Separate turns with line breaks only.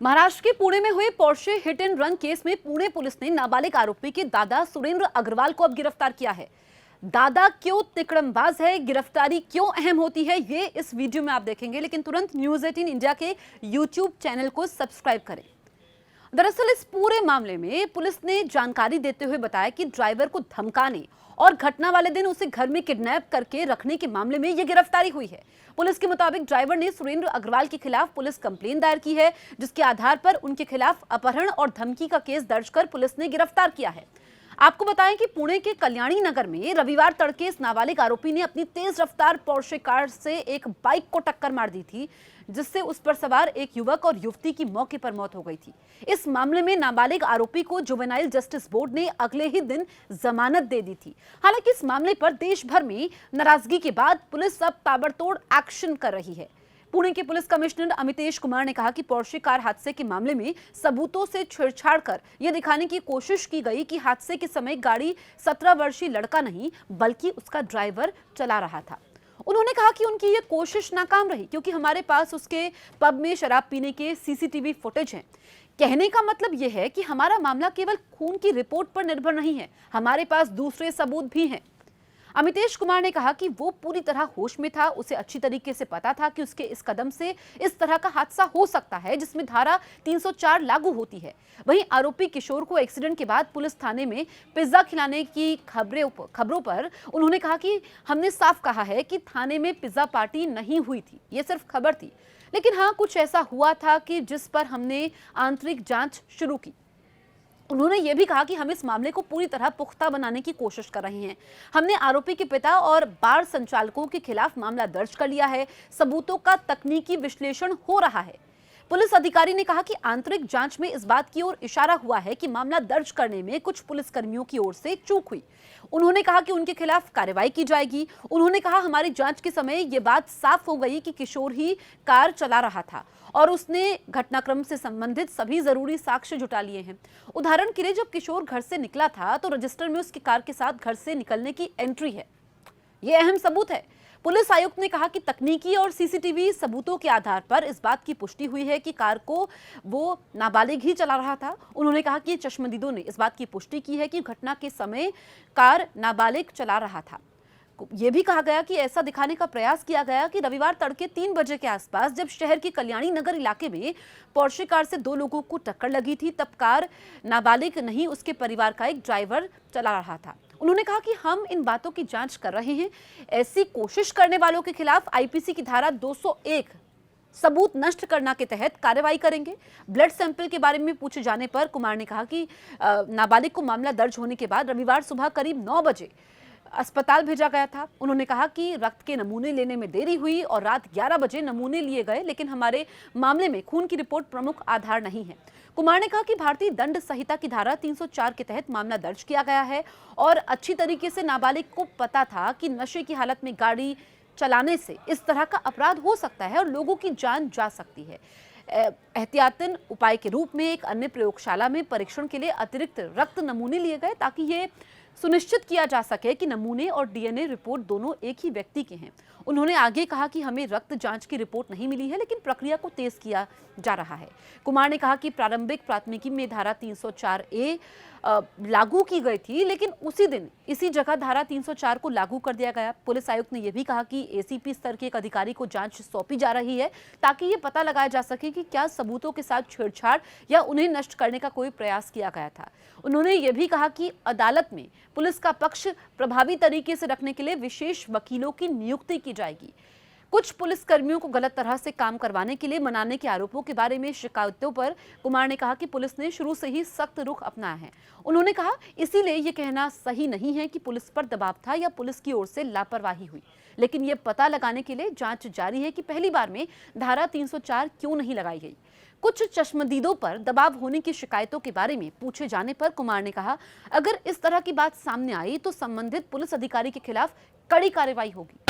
महाराष्ट्र के पुणे में हुए Porsche hit and run case में पुणे पुलिस ने नाबालिग आरोपी के दादा सुरेंद्र अग्रवाल को अब गिरफ्तार किया है। दादा क्यों तिकड़मबाज है, गिरफ्तारी क्यों अहम होती है, ये इस वीडियो में आप देखेंगे, लेकिन तुरंत न्यूज़ 18 इंडिया के यूट्यूब चैनल को सब्सक्राइब करें। दरअसल इस पूरे मामले में पुलिस ने जानकारी देते हुए बताया कि ड्राइवर को धमकाने और घटना वाले दिन उसे घर में किडनैप करके रखने के मामले में यह गिरफ्तारी हुई है। पुलिस के मुताबिक ड्राइवर ने सुरेंद्र अग्रवाल के खिलाफ पुलिस कंप्लेंट दायर की है, जिसके आधार पर उनके खिलाफ अपहरण और धमकी का केस दर्ज कर पुलिस ने गिरफ्तार किया है। आपको बताएं कि पुणे के कल्याणी नगर में रविवार तड़के इस नाबालिग आरोपी ने अपनी तेज रफ्तार पोर्शे कार से एक बाइक को टक्कर मार दी थी, जिससे उस पर सवार एक युवक और युवती की मौके पर मौत हो गई थी। इस मामले में नाबालिग आरोपी को जुवेनाइल जस्टिस बोर्ड ने अगले ही दिन जमानत दे दी थी। हालांकि इस मामले पर देश भर में नाराजगी के बाद पुलिस अब ताबड़तोड़ एक्शन कर रही है। पुणे के पुलिस कमिश्नर अमितेश कुमार ने कहा कि पोर्शे कार हादसे के मामले में सबूतों से छेड़छाड़ कर यह दिखाने की कोशिश की गई कि हादसे के समय गाड़ी 17 वर्षीय लड़का नहीं बल्कि उसका ड्राइवर चला रहा था। उन्होंने कहा कि उनकी ये कोशिश नाकाम रही क्योंकि हमारे पास उसके पब में शराब पीने के सीसीटीवी फुटेज हैं। कहने का मतलब यह है कि हमारा मामला केवल खून की रिपोर्ट पर निर्भर नहीं है, हमारे पास दूसरे सबूत भी हैं। अमितेश कुमार ने कहा कि वो पूरी तरह होश में था, उसे अच्छी तरीके से पता था कि उसके इस कदम से इस तरह का हादसा हो सकता है जिसमें धारा 304 लागू होती है। वहीं आरोपी किशोर को एक्सीडेंट के बाद पुलिस थाने में पिज्जा खिलाने की खबरों पर उन्होंने कहा कि हमने साफ कहा है कि थाने में पिज्जा पार्टी नहीं हुई थी, ये सिर्फ खबर थी, लेकिन हाँ कुछ ऐसा हुआ था कि जिस पर हमने आंतरिक जांच शुरू की। उन्होंने ये भी कहा कि हम इस मामले को पूरी तरह पुख्ता बनाने की कोशिश कर रहे हैं। हमने आरोपी के पिता और बार संचालकों के खिलाफ मामला दर्ज कर लिया है, सबूतों का तकनीकी विश्लेषण हो रहा है। पुलिस अधिकारी ने कहा कि आंतरिक जांच में इस बात की ओर इशारा हुआ है कि मामला दर्ज करने में कुछ पुलिसकर्मियों की ओर से चूक हुई। उन्होंने कहा कि उनके खिलाफ कार्रवाई की जाएगी। उन्होंने कहा हमारी जांच के समय ये बात साफ हो गई कि किशोर ही कार चला रहा था और उसने घटनाक्रम से संबंधित सभी जरूरी साक्ष्य जुटा लिए हैं। उदाहरण के लिए जब किशोर घर से निकला था तो रजिस्टर में उसकी कार के साथ घर से निकलने की एंट्री है। ये अहम सबूत है। पुलिस आयुक्त ने कहा कि तकनीकी और सीसीटीवी सबूतों के आधार पर इस बात की पुष्टि हुई है कि कार को वो नाबालिग ही चला रहा था। उन्होंने कहा कि चश्मदीदों ने इस बात की पुष्टि की है कि घटना के समय कार नाबालिग चला रहा था। यह भी कहा गया कि ऐसा दिखाने का प्रयास किया गया कि रविवार तड़के 3 बजे के आसपास जब शहर के कल्याणी नगर इलाके में पोर्शे कार से 2 लोगों को टक्कर लगी थी, तब कार नाबालिग नहीं उसके परिवार का एक ड्राइवर चला रहा था। उन्होंने कहा कि हम इन बातों की जांच कर रहे हैं। ऐसी कोशिश करने वालों के खिलाफ आईपीसी की धारा 201 सबूत नष्ट करना के तहत कार्रवाई करेंगे। ब्लड सैंपल के बारे में पूछे जाने पर कुमार ने कहा कि नाबालिग को मामला दर्ज होने के बाद रविवार सुबह करीब 9 बजे अस्पताल भेजा गया था। उन्होंने कहा कि रक्त के नमूने लेने में देरी हुई और रात 11 बजे नमूने लिए गए, लेकिन हमारे मामले में खून की रिपोर्ट प्रमुख आधार नहीं है। कुमार ने कहा कि भारतीय दंड संहिता की धारा 304 के तहत मामला दर्ज किया गया है और अच्छी तरीके से नाबालिग को पता था कि नशे की हालत में गाड़ी चलाने से इस तरह का अपराध हो सकता है और लोगों की जान जा सकती है। एहतियातन उपाय के रूप में एक अन्य प्रयोगशाला में परीक्षण के लिए अतिरिक्त रक्त नमूने लिए गए ताकि ये सुनिश्चित किया जा सके कि नमूने और डीएनए रिपोर्ट दोनों एक ही व्यक्ति के हैं। उन्होंने आगे कहा कि हमें रक्त जांच की रिपोर्ट नहीं मिली है, लेकिन प्रक्रिया को तेज किया जा रहा है। कुमार ने कहा कि प्रारंभिक प्राथमिकी में धारा 304A लागू की गई थी, लेकिन उसी दिन इसी जगह धारा 304 को लागू कर दिया गया। पुलिस आयुक्त ने यह भी कहा कि एसीपी स्तर के एक अधिकारी को जांच सौंपी जा रही है ताकि ये पता लगाया जा सके कि क्या सबूतों के साथ छेड़छाड़ या उन्हें नष्ट करने का कोई प्रयास किया गया था। उन्होंने ये भी कहा कि अदालत में पुलिस का पक्ष प्रभावी तरीके से रखने के लिए विशेष वकीलों की नियुक्ति की जाएगी। कुछ पुलिसकर्मियों को गलत तरह से काम करवाने के लिए मनाने के आरोपों के बारे में शिकायतों पर कुमार ने कहा कि पुलिस ने शुरू से ही सख्त रुख अपनाया है। उन्होंने कहा इसीलिए यह कहना सही नहीं है कि पुलिस पर दबाव था या पुलिस की ओर से लापरवाही हुई, लेकिन यह पता लगाने के लिए जांच जारी है कि पहली बार में धारा 304 क्यों नहीं लगाई गई। कुछ चश्मदीदों पर दबाव होने की शिकायतों के बारे में पूछे जाने पर कुमार ने कहा अगर इस तरह की बात सामने आई तो संबंधित पुलिस अधिकारी के खिलाफ कड़ी कार्रवाई होगी।